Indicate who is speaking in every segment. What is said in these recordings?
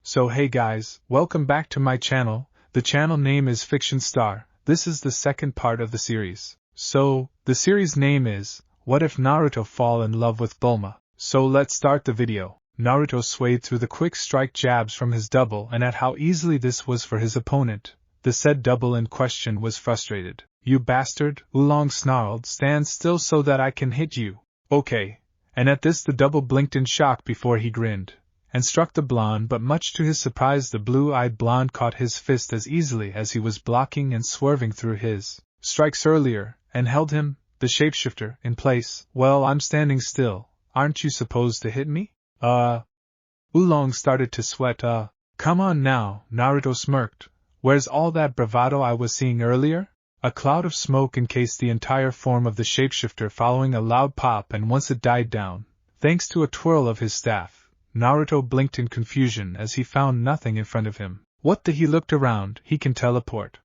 Speaker 1: So hey guys, welcome back to my channel. The channel name is Fiction Star. This is the second part of the series. So, the series name is, What If Naruto Fall in Love with Bulma? So let's start the video. Naruto swayed through the quick strike jabs from his double and at how easily this was for his opponent. The said double in question was frustrated. You bastard, Oolong snarled, stand still so that I can hit you. Okay. And at this the double blinked in shock before he grinned and struck the blonde, but much to his surprise the blue-eyed blonde caught his fist as easily as he was blocking and swerving through his strikes earlier, and held him, the shapeshifter, in place. Well, I'm standing still, aren't you supposed to hit me? Oolong started to sweat. Come on now, Naruto smirked. Where's all that bravado I was seeing earlier? A cloud of smoke encased the entire form of the shapeshifter following a loud pop, and once it died down, thanks to a twirl of his staff, Naruto blinked in confusion as he found nothing in front of him. What the he looked around, he can teleport.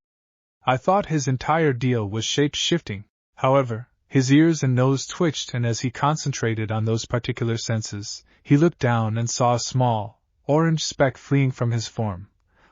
Speaker 1: I thought his entire deal was shape-shifting. However, his ears and nose twitched, and as he concentrated on those particular senses, he looked down and saw a small, orange speck fleeing from his form.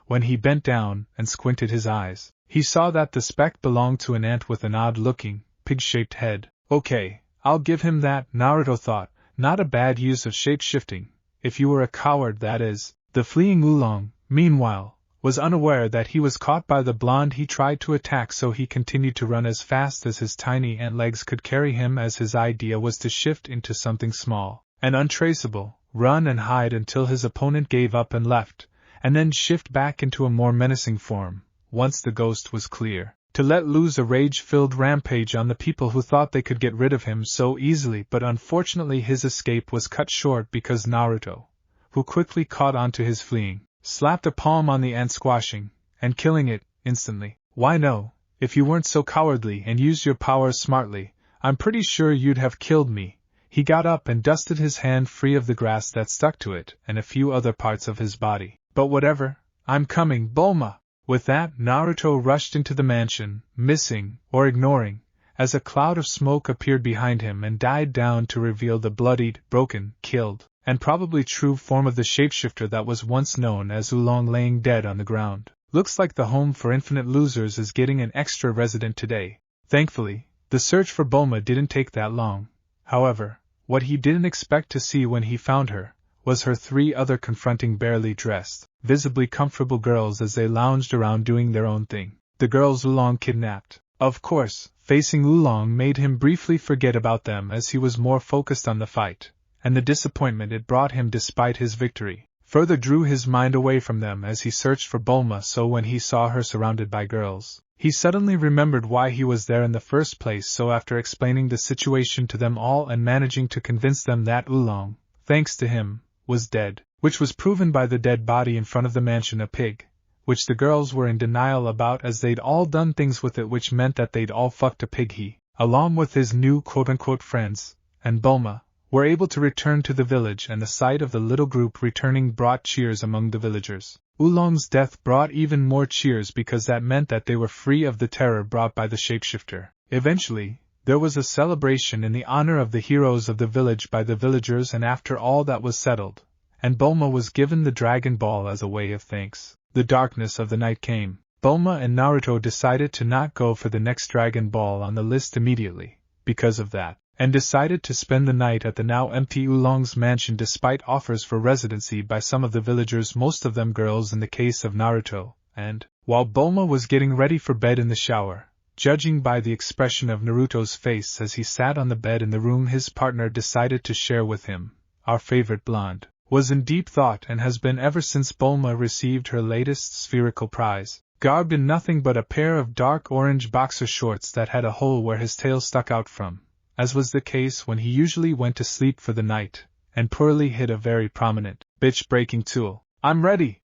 Speaker 1: When he bent down and squinted his eyes, he saw that the speck belonged to an ant with an odd-looking, pig-shaped head. Okay, I'll give him that, Naruto thought. Not a bad use of shape-shifting. If you were a coward, that is. The fleeing Oolong, meanwhile, was unaware that he was caught by the blonde. He tried to attack, so he continued to run as fast as his tiny ant legs could carry him, as his idea was to shift into something small and untraceable, run and hide until his opponent gave up and left, and then shift back into a more menacing form, once the ghost was clear, to let loose a rage-filled rampage on the people who thought they could get rid of him so easily. But unfortunately his escape was cut short because Naruto, who quickly caught on to his fleeing, slapped a palm on the ant, squashing and killing it instantly. Why no, if you weren't so cowardly and used your powers smartly, I'm pretty sure you'd have killed me. He got up and dusted his hand free of the grass that stuck to it and a few other parts of his body. But whatever, I'm coming, Bulma! With that, Naruto rushed into the mansion, missing, or ignoring, as a cloud of smoke appeared behind him and died down to reveal the bloodied, broken, killed, and probably true form of the shapeshifter that was once known as Oolong laying dead on the ground. Looks like the home for infinite losers is getting an extra resident today. Thankfully, the search for Bulma didn't take that long. However, what he didn't expect to see when he found her was her three other confronting, barely dressed, visibly comfortable girls as they lounged around doing their own thing. The girls Oolong kidnapped. Of course, facing Oolong made him briefly forget about them as he was more focused on the fight, and the disappointment it brought him despite his victory further drew his mind away from them as he searched for Bulma. So when he saw her surrounded by girls, he suddenly remembered why he was there in the first place. So after explaining the situation to them all and managing to convince them that Oolong, thanks to him, was dead, which was proven by the dead body in front of the mansion, a pig, which the girls were in denial about as they'd all done things with it, which meant that they'd all fucked a pig. He, along with his new quote-unquote friends, and Bulma, were able to return to the village, and the sight of the little group returning brought cheers among the villagers. Oolong's death brought even more cheers because that meant that they were free of the terror brought by the shapeshifter. Eventually, there was a celebration in the honor of the heroes of the village by the villagers, and after all that was settled, and Bulma was given the Dragon Ball as a way of thanks, the darkness of the night came. Bulma and Naruto decided to not go for the next Dragon Ball on the list immediately, because of that, and decided to spend the night at the now empty Oolong's mansion despite offers for residency by some of the villagers, most of them girls in the case of Naruto. And, while Bulma was getting ready for bed in the shower, judging by the expression of Naruto's face as he sat on the bed in the room his partner decided to share with him, our favorite blonde, was in deep thought and has been ever since Bulma received her latest spherical prize, garbed in nothing but a pair of dark orange boxer shorts that had a hole where his tail stuck out from, as was the case when he usually went to sleep for the night, and poorly hid a very prominent, bitch-breaking tool. I'm ready!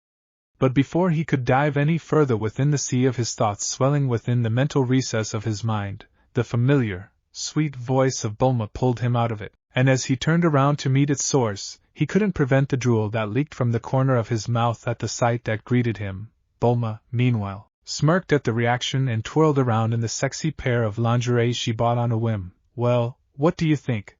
Speaker 1: But before he could dive any further within the sea of his thoughts swelling within the mental recess of his mind, the familiar, sweet voice of Bulma pulled him out of it, and as he turned around to meet its source, he couldn't prevent the drool that leaked from the corner of his mouth at the sight that greeted him. Bulma, meanwhile, smirked at the reaction and twirled around in the sexy pair of lingerie she bought on a whim. Well, what do you think?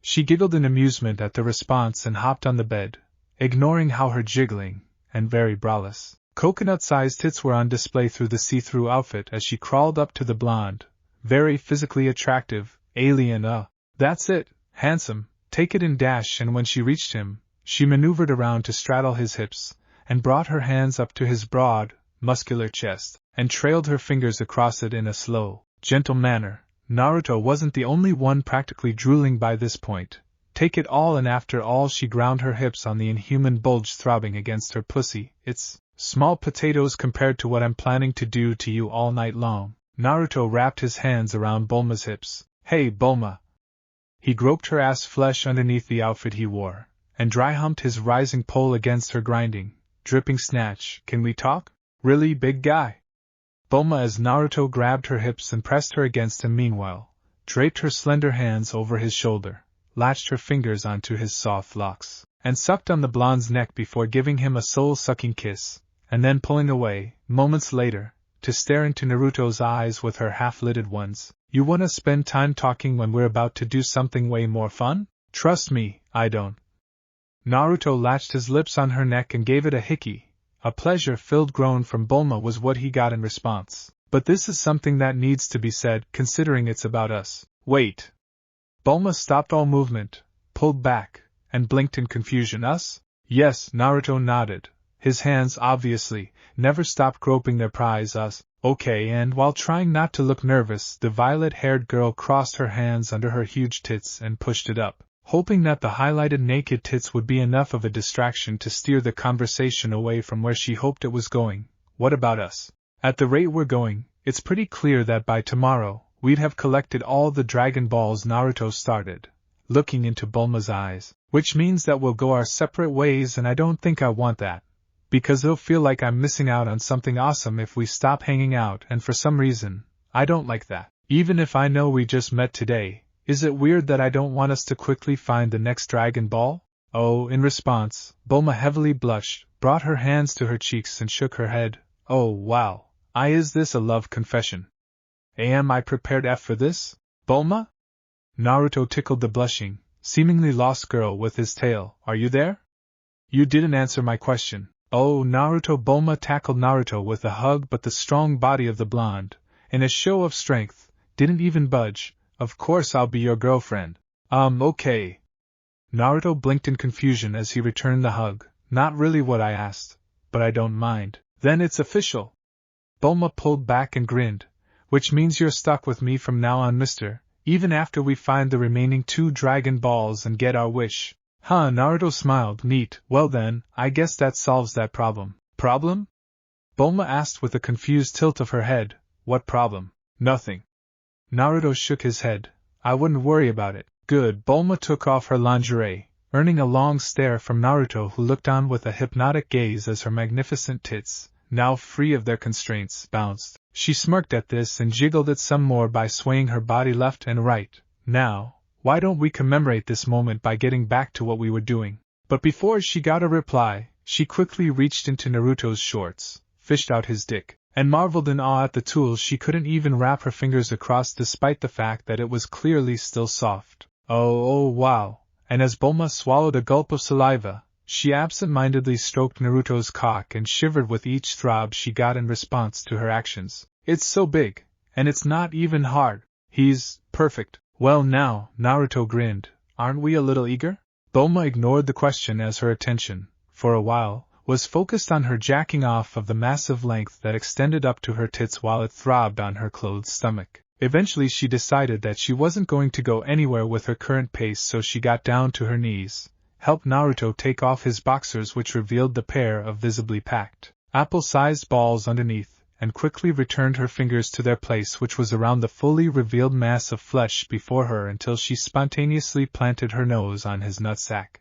Speaker 1: She giggled in amusement at the response and hopped on the bed, ignoring how her jiggling, and very braless, coconut-sized tits were on display through the see-through outfit as she crawled up to the blonde, very physically attractive, alien that's it, handsome, take it in dash, and when she reached him, she maneuvered around to straddle his hips, and brought her hands up to his broad, muscular chest, and trailed her fingers across it in a slow, gentle manner. Naruto wasn't the only one practically drooling by this point. Take it all, and after all she ground her hips on the inhuman bulge throbbing against her pussy. It's small potatoes compared to what I'm planning to do to you all night long. Naruto wrapped his hands around Bulma's hips. Hey, Bulma! He groped her ass flesh underneath the outfit he wore, and dry-humped his rising pole against her grinding, dripping snatch. Can we talk? Really, big guy? Bulma, as Naruto grabbed her hips and pressed her against him, meanwhile, draped her slender hands over his shoulder, latched her fingers onto his soft locks, and sucked on the blonde's neck before giving him a soul-sucking kiss, and then pulling away, moments later, to stare into Naruto's eyes with her half-lidded ones. You wanna spend time talking when we're about to do something way more fun? Trust me, I don't. Naruto latched his lips on her neck and gave it a hickey. A pleasure-filled groan from Bulma was what he got in response. But this is something that needs to be said, considering it's about us. Wait. Bulma stopped all movement, pulled back, and blinked in confusion. Us? Yes, Naruto nodded. His hands, obviously, never stopped groping their prize. Us. Okay, and while trying not to look nervous, the violet-haired girl crossed her hands under her huge tits and pushed it up, hoping that the highlighted naked tits would be enough of a distraction to steer the conversation away from where she hoped it was going. What about us? At the rate we're going, it's pretty clear that by tomorrow, we'd have collected all the Dragon Balls. Naruto started, looking into Bulma's eyes. Which means that we'll go our separate ways, and I don't think I want that. Because it'll feel like I'm missing out on something awesome if we stop hanging out, and for some reason, I don't like that. Even if I know we just met today, is it weird that I don't want us to quickly find the next Dragon Ball? Oh, in response, Bulma heavily blushed, brought her hands to her cheeks and shook her head. Oh, wow. Is this a love confession? Am I prepared for this, Bulma? Naruto tickled the blushing, seemingly lost girl with his tail. Are you there? You didn't answer my question. Oh, Naruto. Bulma tackled Naruto with a hug, but the strong body of the blonde, in a show of strength, didn't even budge. Of course I'll be your girlfriend. Okay. Naruto blinked in confusion as he returned the hug. Not really what I asked, but I don't mind. Then it's official. Bulma pulled back and grinned. Which means you're stuck with me from now on, mister, even after we find the remaining 2 Dragon Balls and get our wish. Huh, Naruto smiled. Neat. Well then, I guess that solves that problem. Problem? Bulma asked with a confused tilt of her head. What problem? Nothing. Naruto shook his head. I wouldn't worry about it. Good. Bulma took off her lingerie, earning a long stare from Naruto, who looked on with a hypnotic gaze as her magnificent tits, now free of their constraints, bounced. She smirked at this and jiggled it some more by swaying her body left and right. Now, why don't we commemorate this moment by getting back to what we were doing? But before she got a reply, she quickly reached into Naruto's shorts, fished out his dick, and marveled in awe at the tool she couldn't even wrap her fingers across despite the fact that it was clearly still soft. Oh wow. And as Bulma swallowed a gulp of saliva, she absent-mindedly stroked Naruto's cock and shivered with each throb she got in response to her actions. It's so big, and it's not even hard. He's perfect. Well now, Naruto grinned. Aren't we a little eager? Bulma ignored the question as her attention, for a while, was focused on her jacking off of the massive length that extended up to her tits while it throbbed on her clothed stomach. Eventually she decided that she wasn't going to go anywhere with her current pace, so she got down to her knees, helped Naruto take off his boxers, which revealed the pair of visibly packed, apple-sized balls underneath, and quickly returned her fingers to their place, which was around the fully revealed mass of flesh before her, until she spontaneously planted her nose on his nutsack.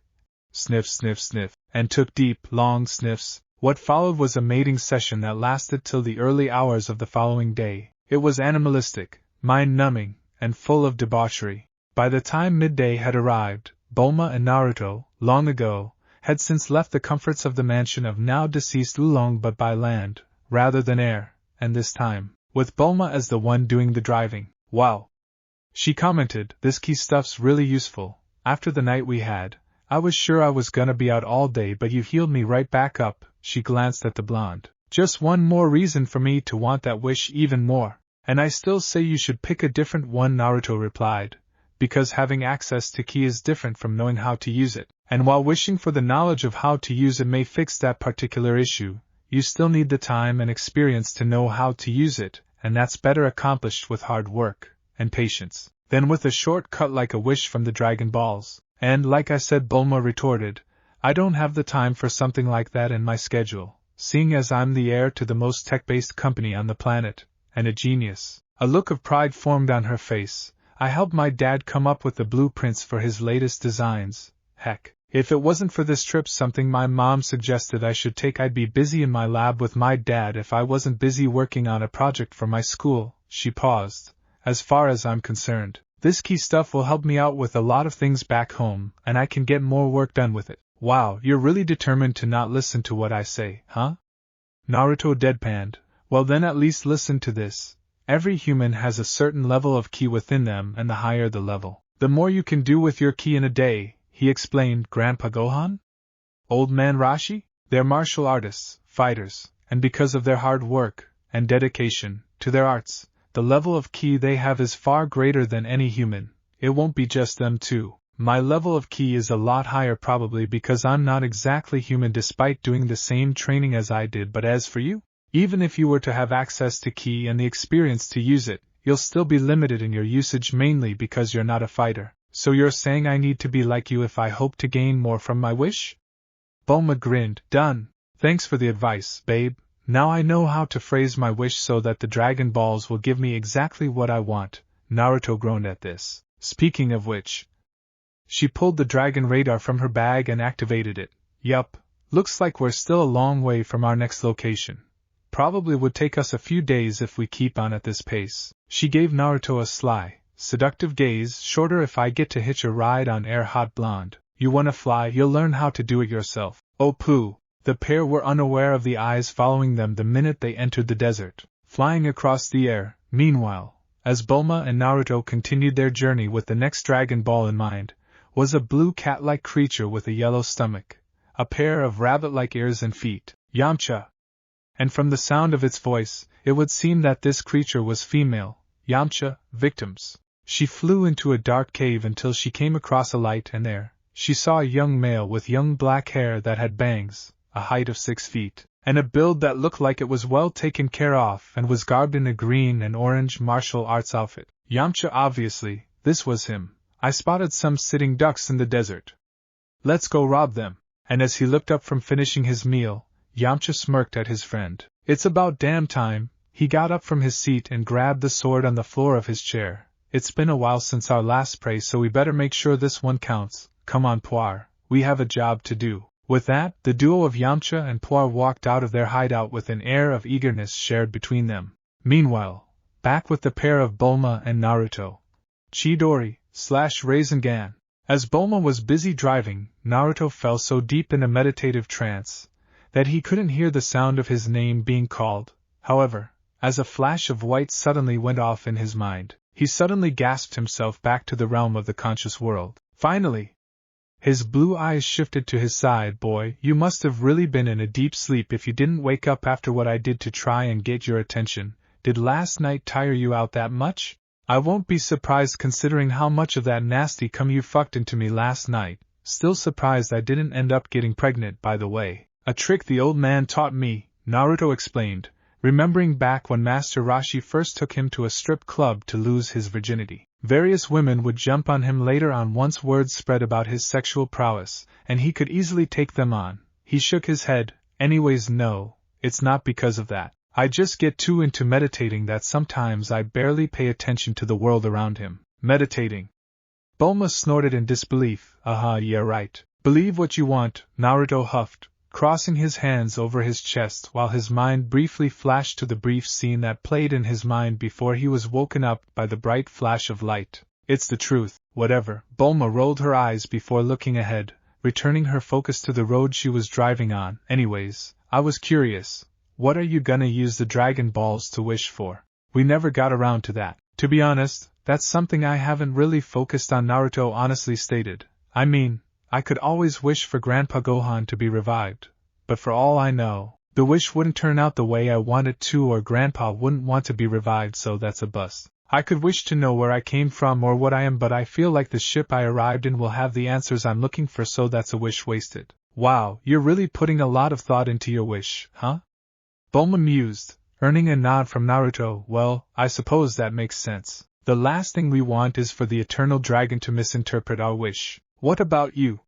Speaker 1: Sniff, sniff, sniff, and took deep, long sniffs. What followed was a mating session that lasted till the early hours of the following day. It was animalistic, mind-numbing, and full of debauchery. By the time midday had arrived, Bulma and Naruto, long ago, had since left the comforts of the mansion of now-deceased Oolong, but by land, rather than air, and this time, with Bulma as the one doing the driving. Wow! She commented, this key stuff's really useful. After the night we had, I was sure I was gonna be out all day, but you healed me right back up. She glanced at the blonde. Just one more reason for me to want that wish even more. And I still say you should pick a different one, Naruto replied, because having access to ki is different from knowing how to use it. And while wishing for the knowledge of how to use it may fix that particular issue, you still need the time and experience to know how to use it, and that's better accomplished with hard work and patience than with a shortcut like a wish from the Dragon Balls. And like I said, Bulma retorted, I don't have the time for something like that in my schedule, seeing as I'm the heir to the most tech-based company on the planet, and a genius. A look of pride formed on her face. I helped my dad come up with the blueprints for his latest designs. Heck, if it wasn't for this trip something my mom suggested I should take, I'd be busy in my lab with my dad if I wasn't busy working on a project for my school. She paused. As far as I'm concerned, this key stuff will help me out with a lot of things back home, and I can get more work done with it. Wow, you're really determined to not listen to what I say, huh? Naruto deadpanned. Well then at least listen to this. Every human has a certain level of ki within them, and the higher the level, the more you can do with your ki in a day, he explained. Grandpa Gohan? Old Man Rashi? They're martial artists, fighters, and because of their hard work and dedication to their arts, the level of ki they have is far greater than any human. It won't be just them too. My level of ki is a lot higher probably because I'm not exactly human despite doing the same training as I did, but as for you, even if you were to have access to ki and the experience to use it, you'll still be limited in your usage mainly because you're not a fighter. So you're saying I need to be like you if I hope to gain more from my wish? Bulma grinned. Done. Thanks for the advice, babe. Now I know how to phrase my wish so that the Dragon Balls will give me exactly what I want. Naruto groaned at this. Speaking of which, she pulled the dragon radar from her bag and activated it. Yup, looks like we're still a long way from our next location. Probably would take us a few days if we keep on at this pace. She gave Naruto a sly, seductive gaze. Shorter if I get to hitch a ride on air, hot blonde. You wanna fly? You'll learn how to do it yourself. Oh pooh. The pair were unaware of the eyes following them the minute they entered the desert, flying across the air. Meanwhile, as Bulma and Naruto continued their journey with the next Dragon Ball in mind, was a blue cat-like creature with a yellow stomach, a pair of rabbit-like ears and feet. Yamcha. And from the sound of its voice, it would seem that this creature was female. Yamcha, victims. She flew into a dark cave until she came across a light, and there she saw a young male with young black hair that had bangs, a height of 6 feet, and a build that looked like it was well taken care of, and was garbed in a green and orange martial arts outfit. Yamcha, obviously, this was him. I spotted some sitting ducks in the desert. Let's go rob them. And as he looked up from finishing his meal, Yamcha smirked at his friend. It's about damn time. He got up from his seat and grabbed the sword on the floor of his chair. It's been a while since our last prey, so we better make sure this one counts. Come on, Puar, we have a job to do. With that, the duo of Yamcha and Puar walked out of their hideout with an air of eagerness shared between them. Meanwhile, back with the pair of Bulma and Naruto. Chidori/Rasengan. As Bulma was busy driving, Naruto fell so deep in a meditative trance that he couldn't hear the sound of his name being called. However, as a flash of white suddenly went off in his mind, he suddenly gasped himself back to the realm of the conscious world. Finally! His blue eyes shifted to his side. Boy, you must have really been in a deep sleep if you didn't wake up after what I did to try and get your attention. Did last night tire you out that much? I won't be surprised considering how much of that nasty cum you fucked into me last night. Still surprised I didn't end up getting pregnant, by the way. A trick the old man taught me, Naruto explained, remembering back when Master Rashi first took him to a strip club to lose his virginity. Various women would jump on him later on once word spread about his sexual prowess, and he could easily take them on. He shook his head. Anyways, no, it's not because of that. I just get too into meditating that sometimes I barely pay attention to the world around him. Meditating? Bulma snorted in disbelief. Yeah right. Believe what you want, Naruto huffed, crossing his hands over his chest while his mind briefly flashed to the brief scene that played in his mind before he was woken up by the bright flash of light. It's the truth, whatever. Bulma rolled her eyes before looking ahead, returning her focus to the road she was driving on. Anyways, I was curious. What are you gonna use the Dragon Balls to wish for? We never got around to that. To be honest, that's something I haven't really focused on, Naruto honestly stated. I mean, I could always wish for Grandpa Gohan to be revived, but for all I know, the wish wouldn't turn out the way I wanted to, or Grandpa wouldn't want to be revived, so that's a bust. I could wish to know where I came from or what I am, but I feel like the ship I arrived in will have the answers I'm looking for, so that's a wish wasted. Wow, you're really putting a lot of thought into your wish, huh? Bulma mused, earning a nod from Naruto. Well, I suppose that makes sense. The last thing we want is for the eternal dragon to misinterpret our wish. What about you?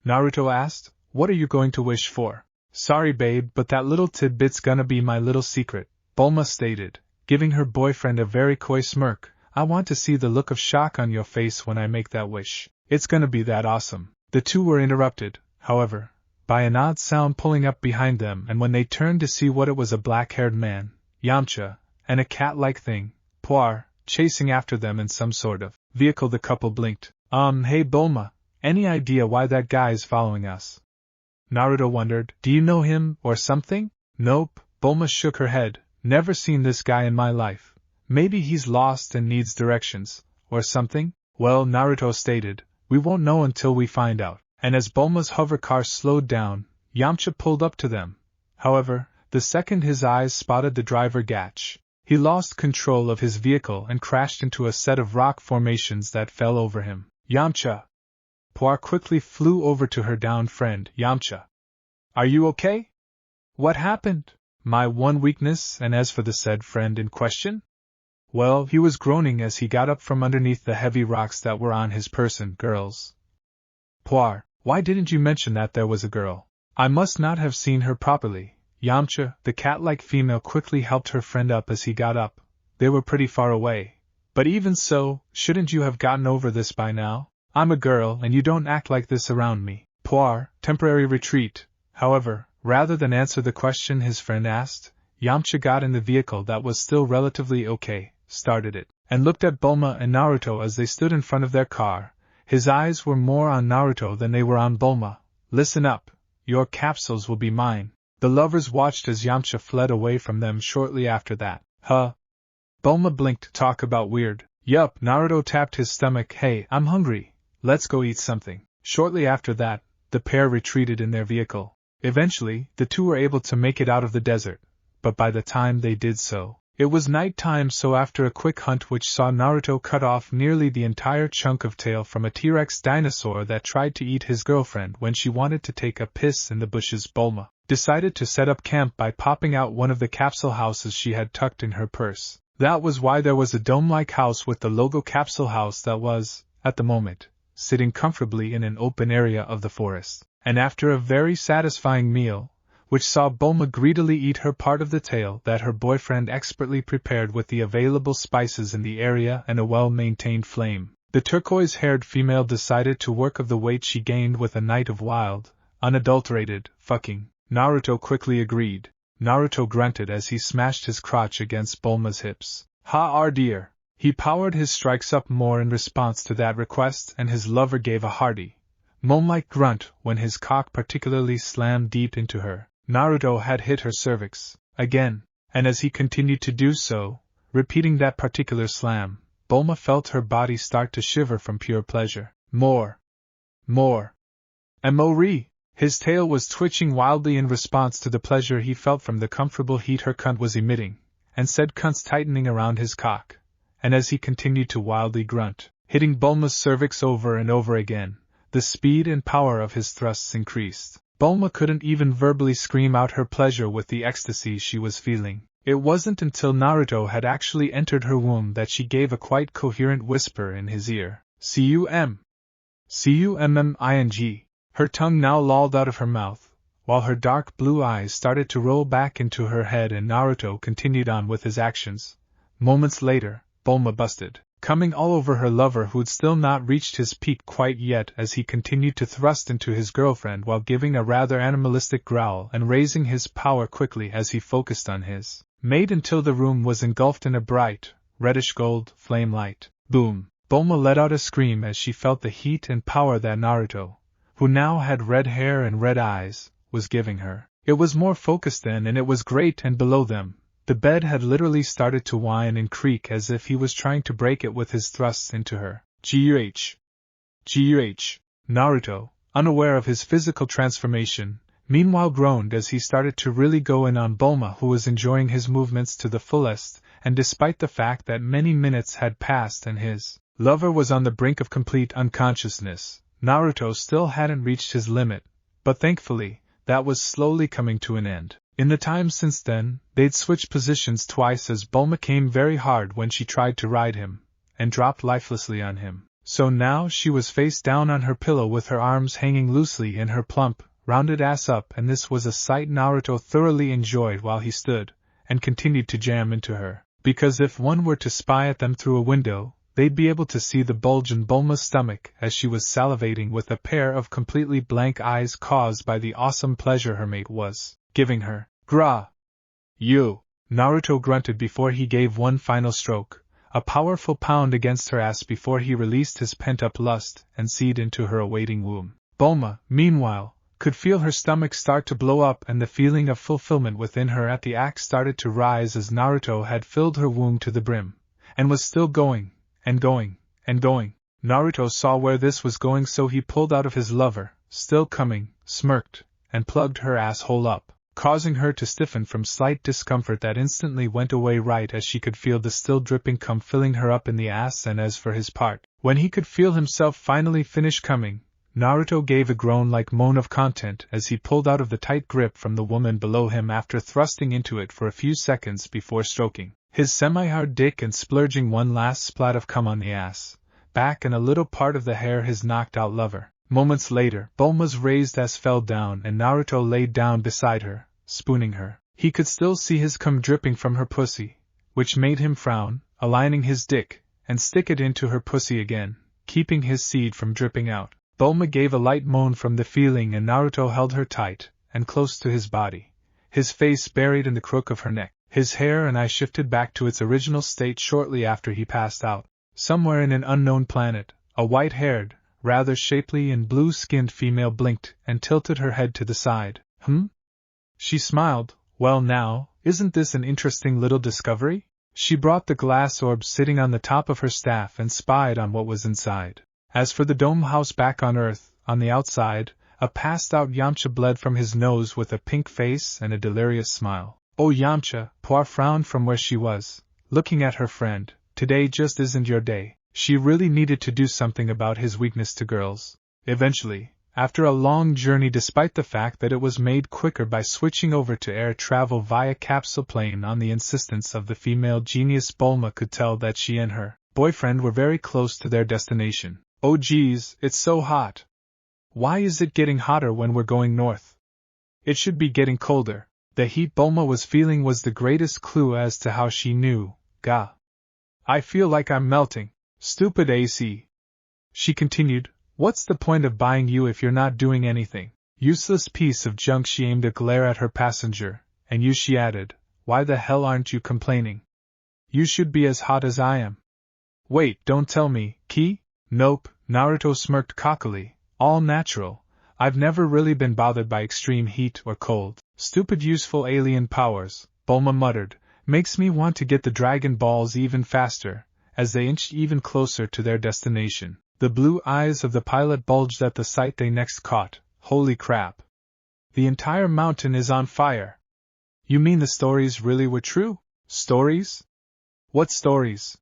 Speaker 1: Naruto asked. What are you going to wish for? Sorry babe, but that little tidbit's gonna be my little secret, Bulma stated, giving her boyfriend a very coy smirk. I want to see the look of shock on your face when I make that wish. It's gonna be that awesome. The two were interrupted, however, by an odd sound pulling up behind them, and when they turned to see what it was, a black-haired man, Yamcha, and a cat-like thing, Puar, chasing after them in some sort of vehicle. The couple blinked. Hey Bulma, any idea why that guy is following us? Naruto wondered. Do you know him, or something? Nope, Bulma shook her head. Never seen this guy in my life. Maybe he's lost and needs directions, or something? Well, Naruto stated, we won't know until we find out. And as Bulma's hover car slowed down, Yamcha pulled up to them. However, the second his eyes spotted the driver Gatch, he lost control of his vehicle and crashed into a set of rock formations that fell over him. Yamcha! Puar quickly flew over to her downed friend. Yamcha! Are you okay? What happened? My one weakness. And as for the said friend in question? Well, he was groaning as he got up from underneath the heavy rocks that were on his person. Girls. Puar, why didn't you mention that there was a girl? I must not have seen her properly. Yamcha, the cat-like female, quickly helped her friend up as he got up. They were pretty far away. But even so, shouldn't you have gotten over this by now? I'm a girl and you don't act like this around me. Puar, temporary retreat. However, rather than answer the question his friend asked, Yamcha got in the vehicle that was still relatively okay, started it, and looked at Bulma and Naruto as they stood in front of their car. His eyes were more on Naruto than they were on Bulma. Listen up, your capsules will be mine. The lovers watched as Yamcha fled away from them shortly after that. Huh? Bulma blinked. Talk about weird. Yup, Naruto tapped his stomach. Hey, I'm hungry. Let's go eat something. Shortly after that, the pair retreated in their vehicle. Eventually, the two were able to make it out of the desert, but by the time they did so, it was night time. So after a quick hunt which saw Naruto cut off nearly the entire chunk of tail from a T-Rex dinosaur that tried to eat his girlfriend when she wanted to take a piss in the bushes, Bulma decided to set up camp by popping out one of the capsule houses she had tucked in her purse. That was why there was a dome-like house with the logo Capsule House that was, at the moment, sitting comfortably in an open area of the forest. And after a very satisfying meal, which saw Bulma greedily eat her part of the tail that her boyfriend expertly prepared with the available spices in the area and a well-maintained flame, the turquoise-haired female decided to work of the weight she gained with a night of wild, unadulterated fucking. Naruto quickly agreed. Naruto grunted as he smashed his crotch against Bulma's hips. Ha dear! He powered his strikes up more in response to that request, and his lover gave a hearty, moan-like grunt when his cock particularly slammed deep into her. Naruto had hit her cervix, again, and as he continued to do so, repeating that particular slam, Bulma felt her body start to shiver from pure pleasure. More. Amore! His tail was twitching wildly in response to the pleasure he felt from the comfortable heat her cunt was emitting, and said cunts tightening around his cock, and as he continued to wildly grunt, hitting Bulma's cervix over and over again, the speed and power of his thrusts increased. Bulma couldn't even verbally scream out her pleasure with the ecstasy she was feeling. It wasn't until Naruto had actually entered her womb that she gave a quite coherent whisper in his ear. C-U-M. C-U-M-M-I-N-G. Her tongue now lolled out of her mouth, while her dark blue eyes started to roll back into her head, and Naruto continued on with his actions. Moments later, Bulma busted, coming all over her lover, who'd still not reached his peak quite yet, as he continued to thrust into his girlfriend while giving a rather animalistic growl and raising his power quickly as he focused on his mate until the room was engulfed in a bright, reddish-gold flame light. Boom! Bulma let out a scream as she felt the heat and power that Naruto, who now had red hair and red eyes, was giving her. It was more focused then, and it was great, and below them, the bed had literally started to whine and creak as if he was trying to break it with his thrusts into her. G-U-H. Naruto, unaware of his physical transformation, meanwhile groaned as he started to really go in on Bulma, who was enjoying his movements to the fullest, and despite the fact that many minutes had passed and his lover was on the brink of complete unconsciousness, Naruto still hadn't reached his limit, but thankfully, that was slowly coming to an end. In the time since then, they'd switched positions twice as Bulma came very hard when she tried to ride him, and dropped lifelessly on him. So now she was face down on her pillow with her arms hanging loosely in her plump, rounded ass up, and this was a sight Naruto thoroughly enjoyed while he stood, and continued to jam into her, because if one were to spy at them through a window, they'd be able to see the bulge in Bulma's stomach as she was salivating with a pair of completely blank eyes caused by the awesome pleasure her mate was giving her. Gra! You! Naruto grunted before he gave one final stroke, a powerful pound against her ass before he released his pent-up lust and seed into her awaiting womb. Bulma, meanwhile, could feel her stomach start to blow up, and the feeling of fulfillment within her at the act started to rise as Naruto had filled her womb to the brim, and was still going, and going, and going. Naruto saw where this was going, so he pulled out of his lover, still coming, smirked, and plugged her asshole up, causing her to stiffen from slight discomfort that instantly went away right as she could feel the still dripping cum filling her up in the ass. And as for his part, when he could feel himself finally finish coming, Naruto gave a groan-like moan of content as he pulled out of the tight grip from the woman below him after thrusting into it for a few seconds before stroking his semi-hard dick and splurging one last splat of cum on the ass, back, and a little part of the hair his knocked-out lover. Moments later, Bulma's raised ass fell down and Naruto laid down beside her, spooning her. He could still see his cum dripping from her pussy, which made him frown, aligning his dick, and stick it into her pussy again, keeping his seed from dripping out. Bulma gave a light moan from the feeling and Naruto held her tight and close to his body, his face buried in the crook of her neck. His hair and eye shifted back to its original state shortly after he passed out. Somewhere in an unknown planet, a white-haired, rather shapely and blue-skinned female blinked and tilted her head to the side. She smiled. Well now, isn't this an interesting little discovery? She brought the glass orb sitting on the top of her staff and spied on what was inside. As for the dome house back on Earth, on the outside, a passed-out Yamcha bled from his nose with a pink face and a delirious smile. Oh Yamcha, Poir frowned from where she was, looking at her friend. Today just isn't your day. She really needed to do something about his weakness to girls. Eventually, after a long journey, despite the fact that it was made quicker by switching over to air travel via capsule plane on the insistence of the female genius, Bulma could tell that she and her boyfriend were very close to their destination. Oh geez, it's so hot. Why is it getting hotter when we're going north? It should be getting colder. The heat Bulma was feeling was the greatest clue as to how she knew. Gah. I feel like I'm melting. Stupid AC. She continued, what's the point of buying you if you're not doing anything? Useless piece of junk. She aimed a glare at her passenger, and you, she added, why the hell aren't you complaining? You should be as hot as I am. Wait, don't tell me, Ki? Nope, Naruto smirked cockily, all natural. I've never really been bothered by extreme heat or cold. Stupid useful alien powers, Bulma muttered, makes me want to get the Dragon Balls even faster. As they inched even closer to their destination, the blue eyes of the pilot bulged at the sight they next caught. Holy crap! The entire mountain is on fire! You mean the stories really were true? Stories? What stories?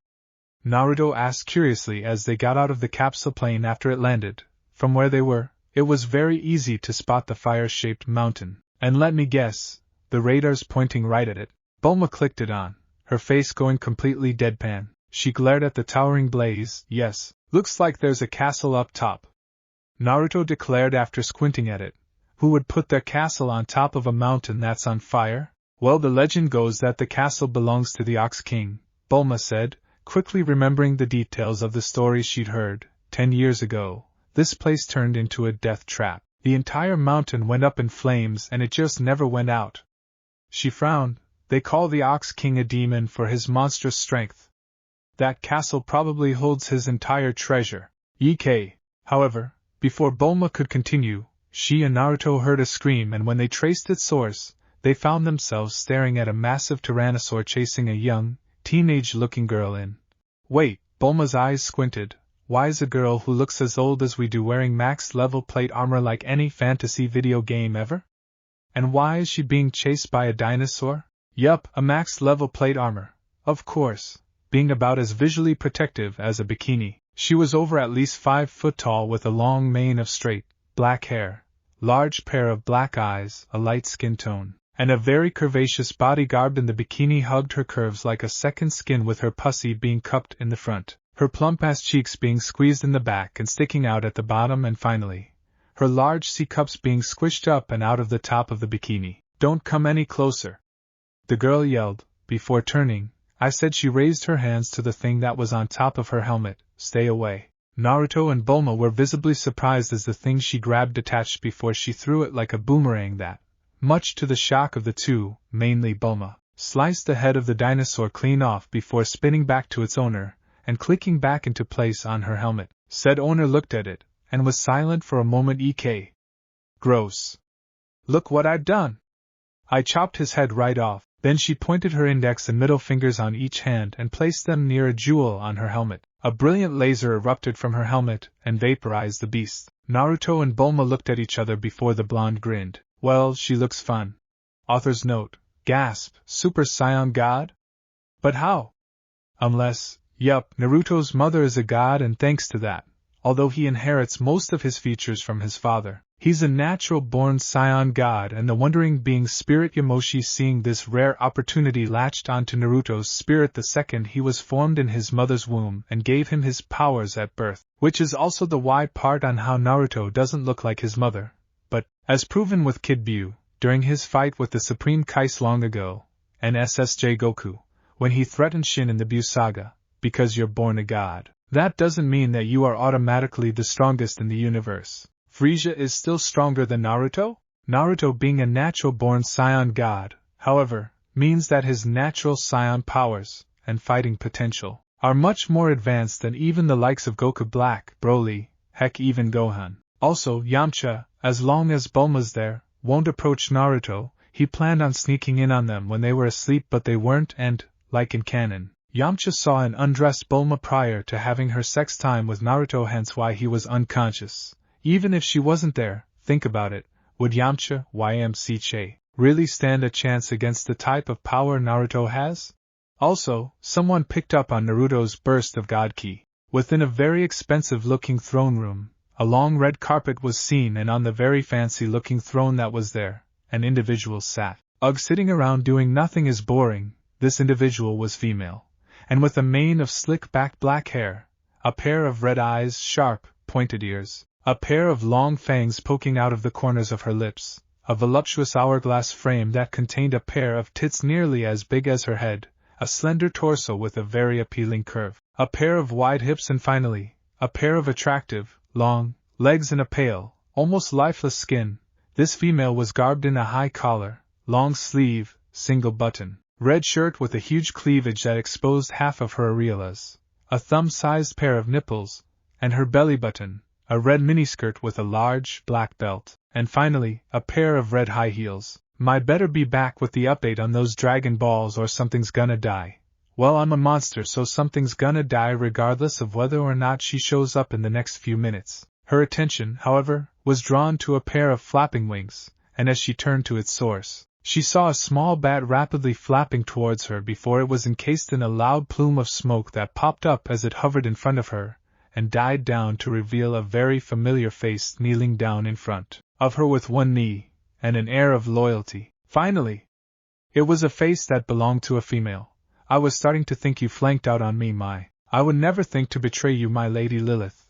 Speaker 1: Naruto asked curiously as they got out of the capsule plane after it landed. From where they were, it was very easy to spot the fire-shaped mountain. And let me guess, the radar's pointing right at it. Bulma clicked it on, her face going completely deadpan. She glared at the towering blaze. Yes, looks like there's a castle up top, Naruto declared after squinting at it. Who would put their castle on top of a mountain that's on fire? Well, the legend goes that the castle belongs to the Ox King, Bulma said, quickly remembering the details of the stories she'd heard. 10 years ago, this place turned into a death trap. The entire mountain went up in flames and it just never went out. She frowned. They call the Ox King a demon for his monstrous strength. That castle probably holds his entire treasure. Ek. However, before Bulma could continue, she and Naruto heard a scream, and when they traced its source, they found themselves staring at a massive tyrannosaur chasing a young, teenage-looking girl in. Wait, Bulma's eyes squinted. Why is a girl who looks as old as we do wearing max-level plate armor like any fantasy video game ever? And why is she being chased by a dinosaur? Yup, a max-level plate armor, of course, being about as visually protective as a bikini. She was over at least 5 foot tall with a long mane of straight, black hair, large pair of black eyes, a light skin tone, and a very curvaceous body garb in the bikini hugged her curves like a second skin with her pussy being cupped in the front, her plump-ass cheeks being squeezed in the back and sticking out at the bottom, and finally, her large C-cups being squished up and out of the top of the bikini. Don't come any closer, the girl yelled. Before turning, I said she raised her hands to the thing that was on top of her helmet. Stay away. Naruto and Bulma were visibly surprised as the thing she grabbed detached before she threw it like a boomerang that, much to the shock of the two, mainly Bulma, sliced the head of the dinosaur clean off before spinning back to its owner and clicking back into place on her helmet. Said owner looked at it and was silent for a moment. Ek. Gross. Look what I've done. I chopped his head right off. Then she pointed her index and middle fingers on each hand and placed them near a jewel on her helmet. A brilliant laser erupted from her helmet and vaporized the beast. Naruto and Bulma looked at each other before the blonde grinned. Well, she looks fun. Author's note. Gasp. Super Saiyan God? But how? Unless, yup, Naruto's mother is a god, and thanks to that, although he inherits most of his features from his father, he's a natural-born Saiyan god, and the wondering being Spirit Yamoshi, seeing this rare opportunity, latched onto Naruto's spirit the second he was formed in his mother's womb and gave him his powers at birth, which is also the why part on how Naruto doesn't look like his mother, but, as proven with Kid Buu, during his fight with the Supreme Kais long ago, and SSJ Goku, when he threatened Shin in the Buu saga, because you're born a god, that doesn't mean that you are automatically the strongest in the universe. Frieza is still stronger than Naruto? Naruto, being a natural-born Saiyan god, however, means that his natural Saiyan powers and fighting potential are much more advanced than even the likes of Goku Black, Broly, heck even Gohan. Also, Yamcha, as long as Bulma's there, won't approach Naruto. He planned on sneaking in on them when they were asleep, but they weren't, and, like in canon, Yamcha saw an undressed Bulma prior to having her sex time with Naruto, hence why he was unconscious. Even if she wasn't there, think about it, would Yamcha, YMCA, really stand a chance against the type of power Naruto has? Also, someone picked up on Naruto's burst of God Ki. Within a very expensive-looking throne room, a long red carpet was seen, and on the very fancy-looking throne that was there, an individual sat. Ugh, sitting around doing nothing is boring. This individual was female, and with a mane of slick-back black hair, a pair of red eyes, sharp, pointed ears, a pair of long fangs poking out of the corners of her lips, a voluptuous hourglass frame that contained a pair of tits nearly as big as her head, a slender torso with a very appealing curve, a pair of wide hips, and finally, a pair of attractive, long legs and a pale, almost lifeless skin. This female was garbed in a high collar, long sleeve, single button, red shirt with a huge cleavage that exposed half of her areolas, a thumb-sized pair of nipples, and her belly button, a red miniskirt with a large black belt, and finally, a pair of red high heels. Might better be back with the update on those Dragon Balls or something's gonna die. Well, I'm a monster, so something's gonna die regardless of whether or not she shows up in the next few minutes. Her attention, however, was drawn to a pair of flapping wings, and as she turned to its source, she saw a small bat rapidly flapping towards her before it was encased in a loud plume of smoke that popped up as it hovered in front of her, and died down to reveal a very familiar face kneeling down in front of her with one knee, and an air of loyalty. Finally, it was a face that belonged to a female. I was starting to think you flanked out on me, I would never think to betray you, my lady Lilith.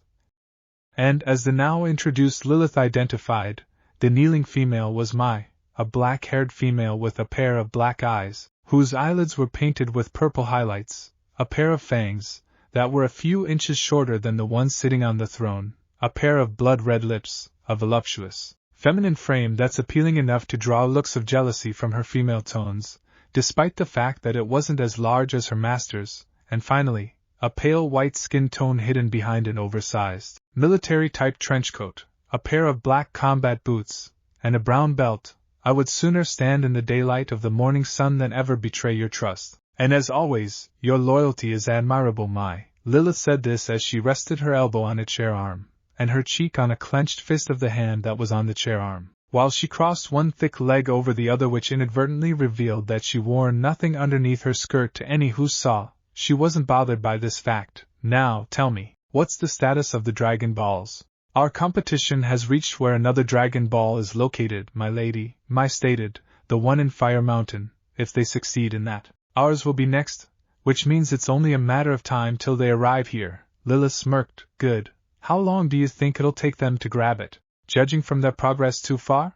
Speaker 1: And, as the now introduced Lilith identified, the kneeling female was a black-haired female with a pair of black eyes, whose eyelids were painted with purple highlights, a pair of fangs that were a few inches shorter than the one sitting on the throne, a pair of blood-red lips, a voluptuous, feminine frame that's appealing enough to draw looks of jealousy from her female tones, despite the fact that it wasn't as large as her master's, and finally, a pale white skin tone hidden behind an oversized, military-type trenchcoat, a pair of black combat boots, and a brown belt. I would sooner stand in the daylight of the morning sun than ever betray your trust. And as always, your loyalty is admirable, my Lilith said this as she rested her elbow on a chair arm, and her cheek on a clenched fist of the hand that was on the chair arm, while she crossed one thick leg over the other, which inadvertently revealed that she wore nothing underneath her skirt. To any who saw, she wasn't bothered by this fact. Now, tell me, what's the status of the Dragon Balls? Our competition has reached where another Dragon Ball is located, my lady, Mai stated, the one in Fire Mountain. If they succeed in that, ours will be next, which means it's only a matter of time till they arrive here. Lilith smirked. Good. How long do you think it'll take them to grab it? Judging from their progress too far?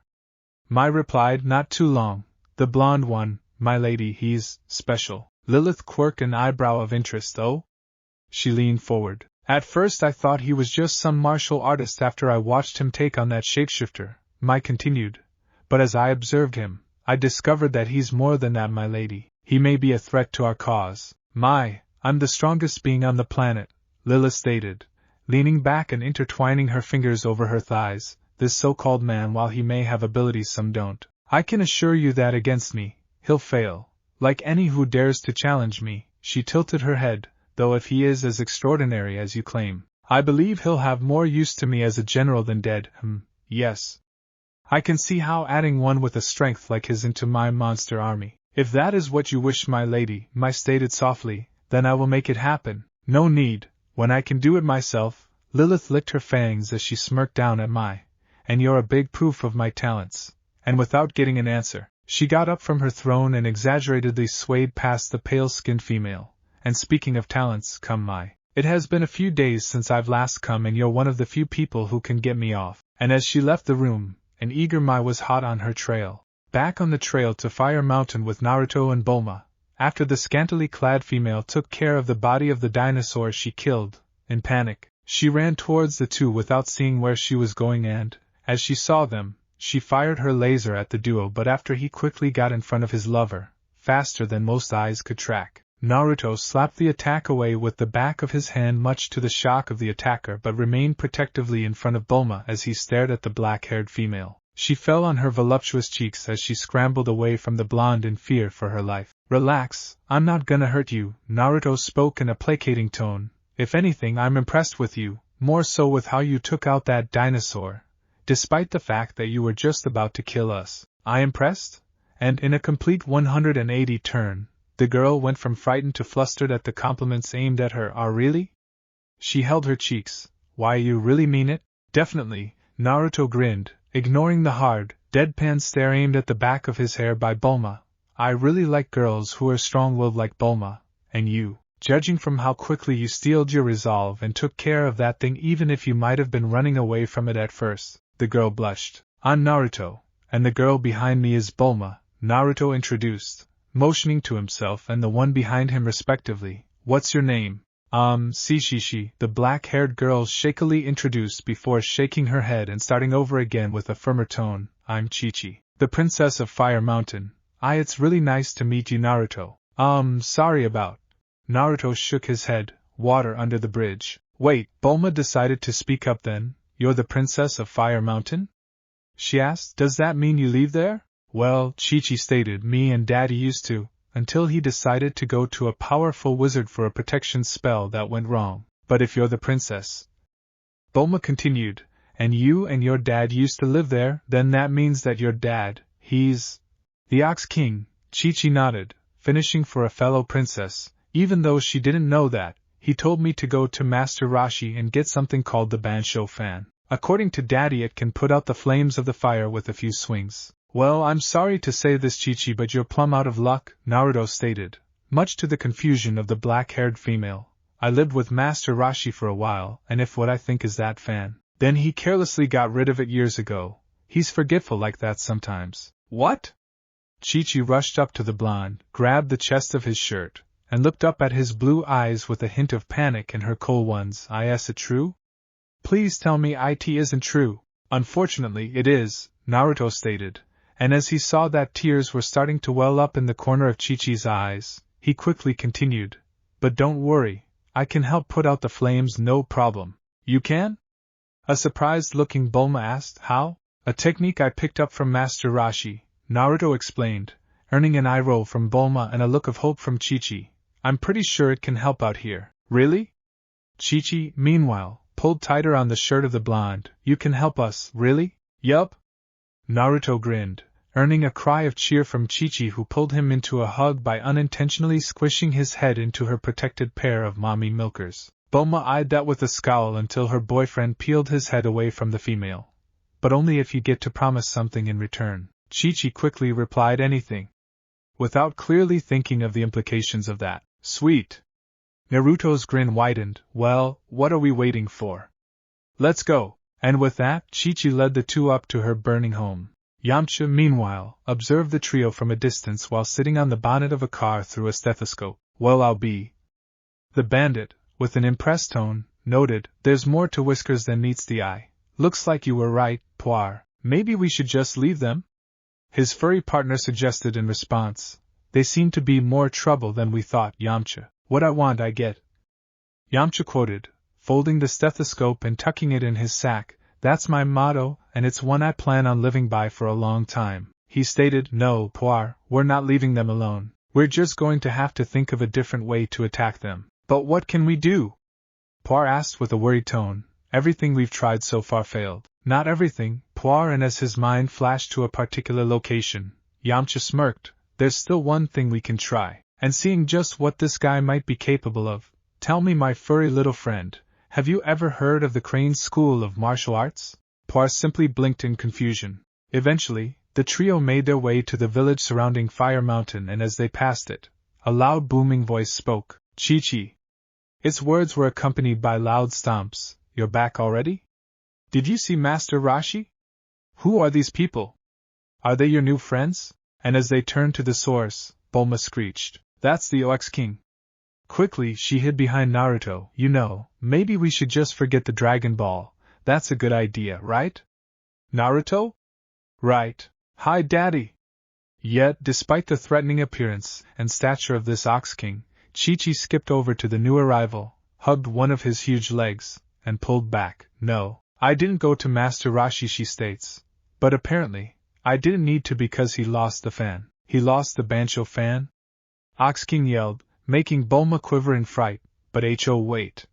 Speaker 1: Mai replied, not too long. The blonde one, my lady, he's special. Lilith quirked an eyebrow of interest. Oh? She leaned forward. At first I thought he was just some martial artist after I watched him take on that shapeshifter, Mai continued. But as I observed him, I discovered that he's more than that, my lady. He may be a threat to our cause. Mai, I'm the strongest being on the planet, Lilith stated, leaning back and intertwining her fingers over her thighs. This so-called man, while he may have abilities some don't, I can assure you that against me, he'll fail. Like any who dares to challenge me. She tilted her head. Though if he is as extraordinary as you claim, I believe he'll have more use to me as a general than dead. Yes. I can see how adding one with a strength like his into my monster army. If that is what you wish, my lady, Mai stated softly, then I will make it happen. No need, when I can do it myself. Lilith licked her fangs as she smirked down at Mai. And you're a big proof of my talents. And without getting an answer, she got up from her throne and exaggeratedly swayed past the pale-skinned female. And speaking of talents, come Mai. It has been a few days since I've last come, and you're one of the few people who can get me off. And as she left the room, an eager Mai was hot on her trail. Back on the trail to Fire Mountain with Naruto and Bulma, after the scantily clad female took care of the body of the dinosaur she killed. In panic, she ran towards the two without seeing where she was going, and, as she saw them, she fired her laser at the duo, but after he quickly got in front of his lover, faster than most eyes could track, Naruto slapped the attack away with the back of his hand, much to the shock of the attacker, but remained protectively in front of Bulma as he stared at the black-haired female. She fell on her voluptuous cheeks as she scrambled away from the blonde in fear for her life. Relax, I'm not gonna hurt you, Naruto spoke in a placating tone. If anything, I'm impressed with you, more so with how you took out that dinosaur, despite the fact that you were just about to kill us. I impressed? And in a complete 180 turn, the girl went from frightened to flustered at the compliments aimed at her. Ah, really? She held her cheeks. Why, you really mean it? Definitely, Naruto grinned, ignoring the hard, deadpan stare aimed at the back of his hair by Bulma. I really like girls who are strong-willed like Bulma, and you, judging from how quickly you steeled your resolve and took care of that thing, even if you might have been running away from it at first. The girl blushed. I'm Naruto, and the girl behind me is Bulma, Naruto introduced, motioning to himself and the one behind him respectively. What's your name? Shishi, the black-haired girl shakily introduced before shaking her head and starting over again with a firmer tone. I'm Chi-Chi, the princess of Fire Mountain. It's really nice to meet you, Naruto. Sorry about. Naruto shook his head. Water under the bridge. Wait, Bulma decided to speak up then. You're the princess of Fire Mountain? She asked. Does that mean you leave there? Well, Chi-Chi stated, me and Daddy used to, until he decided to go to a powerful wizard for a protection spell that went wrong. But if you're the princess, Bulma continued, and you and your dad used to live there, then that means that your dad, he's the Ox King. Chi-Chi nodded, finishing for a fellow princess, even though she didn't know that. He told me to go to Master Roshi and get something called the Bansho fan. According to Daddy, it can put out the flames of the fire with a few swings. Well, I'm sorry to say this, Chi-Chi, but you're plumb out of luck, Naruto stated, much to the confusion of the black-haired female. I lived with Master Roshi for a while, and if what I think is that fan, then he carelessly got rid of it years ago. He's forgetful like that sometimes. What? Chi-Chi rushed up to the blonde, grabbed the chest of his shirt, and looked up at his blue eyes with a hint of panic in her cold ones. Is it true? Please tell me it isn't true. Unfortunately, it is, Naruto stated, and as he saw that tears were starting to well up in the corner of Chi-Chi's eyes, he quickly continued, but don't worry, I can help put out the flames, no problem. You can? A surprised-looking Bulma asked. How? A technique I picked up from Master Roshi, Naruto explained, earning an eye roll from Bulma and a look of hope from Chi-Chi. I'm pretty sure it can help out here. Really? Chi-Chi, meanwhile, pulled tighter on the shirt of the blonde. You can help us, really? Yup. Naruto grinned, earning a cry of cheer from Chi-Chi, who pulled him into a hug by unintentionally squishing his head into her protected pair of mommy milkers. Bulma eyed that with a scowl until her boyfriend peeled his head away from the female. But only if you get to promise something in return. Chi-Chi quickly replied, anything. Without clearly thinking of the implications of that. Sweet. Naruto's grin widened. Well, what are we waiting for? Let's go. And with that, Chi-Chi led the two up to her burning home. Yamcha, meanwhile, observed the trio from a distance while sitting on the bonnet of a car through a stethoscope. Well, I'll be. The bandit, with an impressed tone, noted, there's more to whiskers than meets the eye. Looks like you were right, Poir. Maybe we should just leave them? His furry partner suggested in response. They seem to be more trouble than we thought, Yamcha. What I want I get. Yamcha quoted, folding the stethoscope and tucking it in his sack. That's my motto, and it's one I plan on living by for a long time. He stated, no, Poir, we're not leaving them alone. We're just going to have to think of a different way to attack them. But what can we do? Poir asked with a worried tone. Everything we've tried so far failed. Not everything, Poir, and as his mind flashed to a particular location, Yamcha smirked. There's still one thing we can try. And seeing just what this guy might be capable of, tell me, my furry little friend, have you ever heard of the Crane School of Martial Arts? Poir simply blinked in confusion. Eventually, the trio made their way to the village surrounding Fire Mountain, and as they passed it, a loud booming voice spoke. Chi-Chi. Its words were accompanied by loud stomps. You're back already? Did you see Master Roshi? Who are these people? Are they your new friends? And as they turned to the source, Bulma screeched. That's the OX King. Quickly, she hid behind Naruto. You know, maybe we should just forget the Dragon Ball. That's a good idea, right? Naruto? Right. Hi, Daddy. Yet, despite the threatening appearance and stature of this Ox King, Chi-Chi skipped over to the new arrival, hugged one of his huge legs, and pulled back. No, I didn't go to Master Roshi, she states. But apparently, I didn't need to because he lost the fan. He lost the Bancho fan? Ox King yelled, making Bulma quiver in fright. But wait.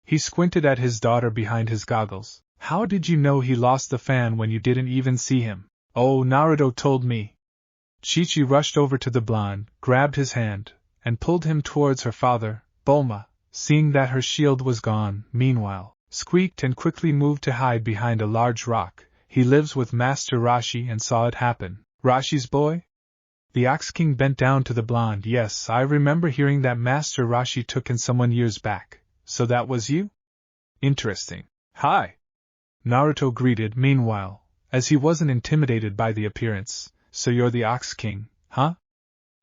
Speaker 1: He squinted at his daughter behind his goggles. How did you know he lost the fan when you didn't even see him? Oh, Naruto told me. Chi-Chi rushed over to the blonde, grabbed his hand, and pulled him towards her father. Bulma, seeing that her shield was gone, meanwhile, squeaked and quickly moved to hide behind a large rock. He lives with Master Roshi and saw it happen. Roshi's boy? The Ox King bent down to the blonde. Yes, I remember hearing that Master Roshi took in someone years back. So that was you? Interesting. Hi. Naruto greeted, meanwhile, as he wasn't intimidated by the appearance. So you're the Ox King, huh?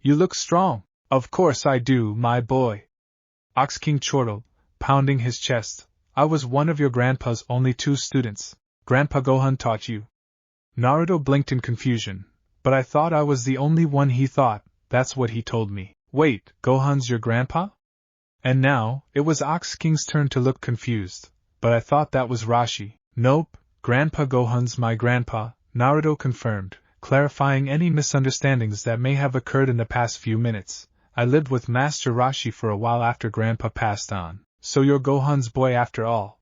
Speaker 1: You look strong. Of course I do, my boy. Ox King chortled, pounding his chest. I was one of your grandpa's only 2 students. Grandpa Gohan taught you. Naruto blinked in confusion. But I thought I was the only one, he thought. That's what he told me. Wait, Gohan's your grandpa? And now, it was Ox King's turn to look confused. But I thought that was Roshi. Nope, Grandpa Gohan's my grandpa, Naruto confirmed, clarifying any misunderstandings that may have occurred in the past few minutes. I lived with Master Roshi for a while after Grandpa passed on. So you're Gohan's boy after all.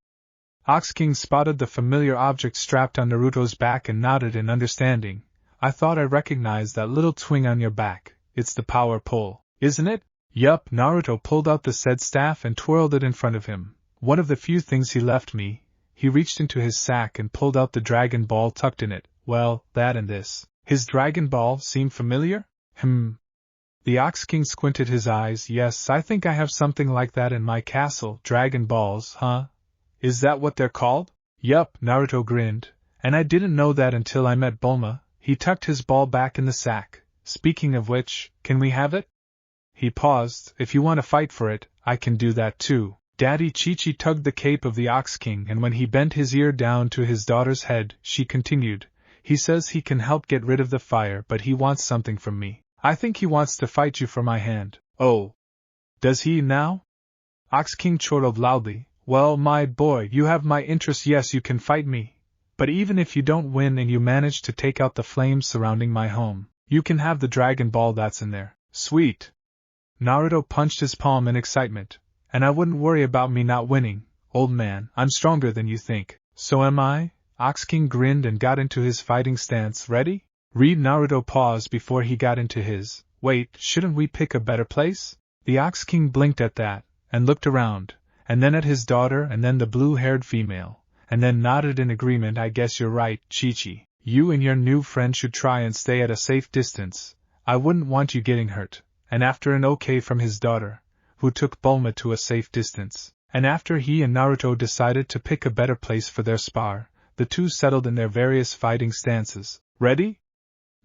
Speaker 1: Ox King spotted the familiar object strapped on Naruto's back and nodded in understanding. I thought I recognized that little twing on your back. It's the power pole, isn't it? Yup, Naruto pulled out the said staff and twirled it in front of him. One of the few things he left me. He reached into his sack and pulled out the Dragon Ball tucked in it. Well, that and this. His Dragon Ball seemed familiar? The Ox King squinted his eyes. Yes, I think I have something like that in my castle. Dragon Balls, huh? Is that what they're called? Yup, Naruto grinned. And I didn't know that until I met Bulma. He tucked his ball back in the sack. Speaking of which, can we have it? He paused. If you want to fight for it, I can do that too. Daddy. Chi-Chi tugged the cape of the Ox King, and when he bent his ear down to his daughter's head, she continued. He says he can help get rid of the fire, but he wants something from me. I think he wants to fight you for my hand. Oh. Does he now? Ox King chortled loudly. Well, my boy, you have my interest. Yes, you can fight me. But even if you don't win and you manage to take out the flames surrounding my home, you can have the Dragon Ball that's in there. Sweet. Naruto punched his palm in excitement, And I wouldn't worry about me not winning, old man. I'm stronger than you think. So am I? Ox King grinned and got into his fighting stance. Ready? Naruto paused before he got into his. Wait, shouldn't we pick a better place? The Ox King blinked at that, and looked around, and then at his daughter and then the blue-haired female, and then nodded in agreement. I guess you're right, Chi-Chi. You and your new friend should try and stay at a safe distance. I wouldn't want you getting hurt. And after an okay from his daughter, who took Bulma to a safe distance, and after he and Naruto decided to pick a better place for their spar, the two settled in their various fighting stances. Ready?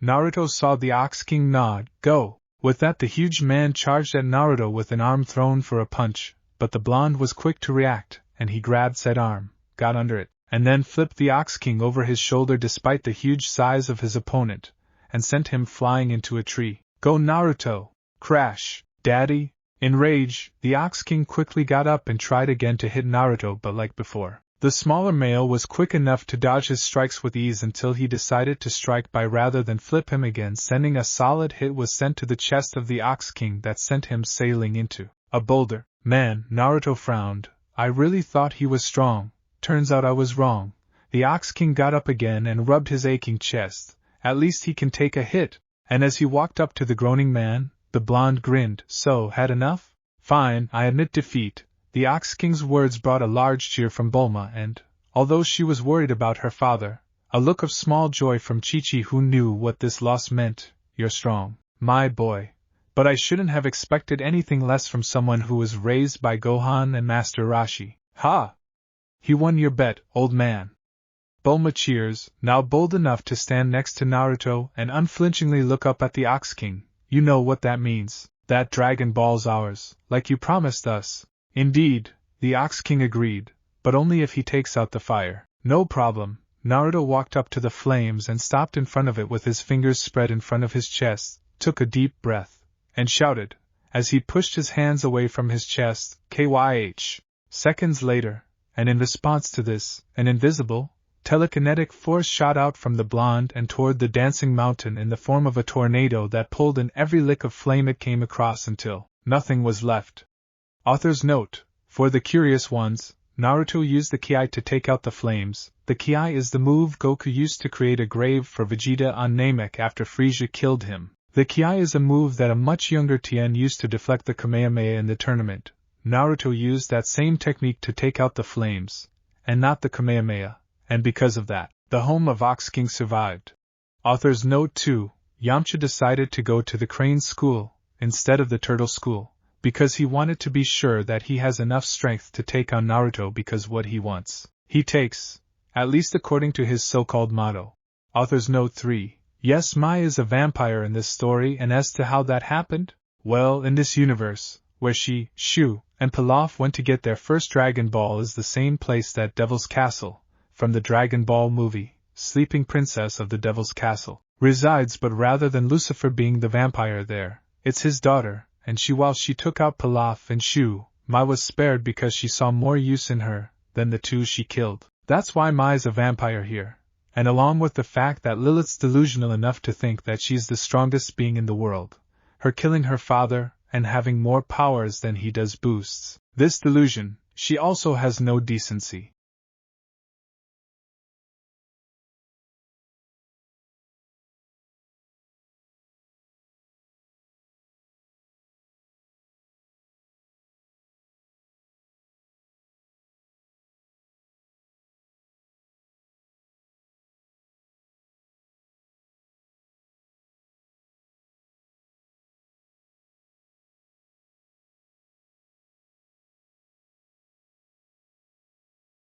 Speaker 1: Naruto saw the Ox King nod. Go! With that, the huge man charged at Naruto with an arm thrown for a punch, but the blonde was quick to react, and he grabbed said arm, got under it, and then flipped the Ox King over his shoulder despite the huge size of his opponent, and sent him flying into a tree. Go Naruto! Crash! Daddy! In rage, the Ox King quickly got up and tried again to hit Naruto, but like before, the smaller male was quick enough to dodge his strikes with ease until he decided to strike by rather than flip him again, sending a solid hit was sent to the chest of the Ox King that sent him sailing into a boulder. Man, Naruto frowned. I really thought he was strong. Turns out I was wrong. The Ox King got up again and rubbed his aching chest. At least he can take a hit. And as he walked up to the groaning man, the blonde grinned. So, had enough? Fine, I admit defeat. The Ox King's words brought a large cheer from Bulma and, although she was worried about her father, a look of small joy from Chi-Chi, who knew what this loss meant. You're strong, my boy. But I shouldn't have expected anything less from someone who was raised by Gohan and Master Roshi. Ha! He won your bet, old man. Bulma cheers, now bold enough to stand next to Naruto and unflinchingly look up at the Ox King. You know what that means. That Dragon Ball's ours, like you promised us. Indeed, the Ox King agreed, but only if he takes out the fire. No problem. Naruto walked up to the flames and stopped in front of it with his fingers spread in front of his chest, took a deep breath, and shouted, as he pushed his hands away from his chest, KYH. Seconds later, and in response to this, an invisible, telekinetic force shot out from the blonde and toward the dancing mountain in the form of a tornado that pulled in every lick of flame it came across until nothing was left. Author's note: for the curious ones, Naruto used the Ki to take out the flames. The Ki is the move Goku used to create a grave for Vegeta on Namek after Frieza killed him. The Ki is a move that a much younger Tien used to deflect the Kamehameha in the tournament. Naruto used that same technique to take out the flames, and not the Kamehameha, and because of that, the home of Ox King survived. Author's note 2: Yamcha decided to go to the Crane School, instead of the Turtle School, because he wanted to be sure that he has enough strength to take on Naruto, because what he wants, he takes, at least according to his so-called motto. Author's note 3: Yes, Mai is a vampire in this story, and as to how that happened, well, in this universe, where she, Shu, and Pilaf went to get their first Dragon Ball is the same place that Devil's Castle, from the Dragon Ball movie, Sleeping Princess of the Devil's Castle, resides, but rather than Lucifer being the vampire there, it's his daughter, and while she took out Pilaf and Shu, Mai was spared because she saw more use in her than the two she killed. That's why Mai's a vampire here, and along with the fact that Lilith's delusional enough to think that she's the strongest being in the world, her killing her father and having more powers than he does boosts this delusion. She also has no decency.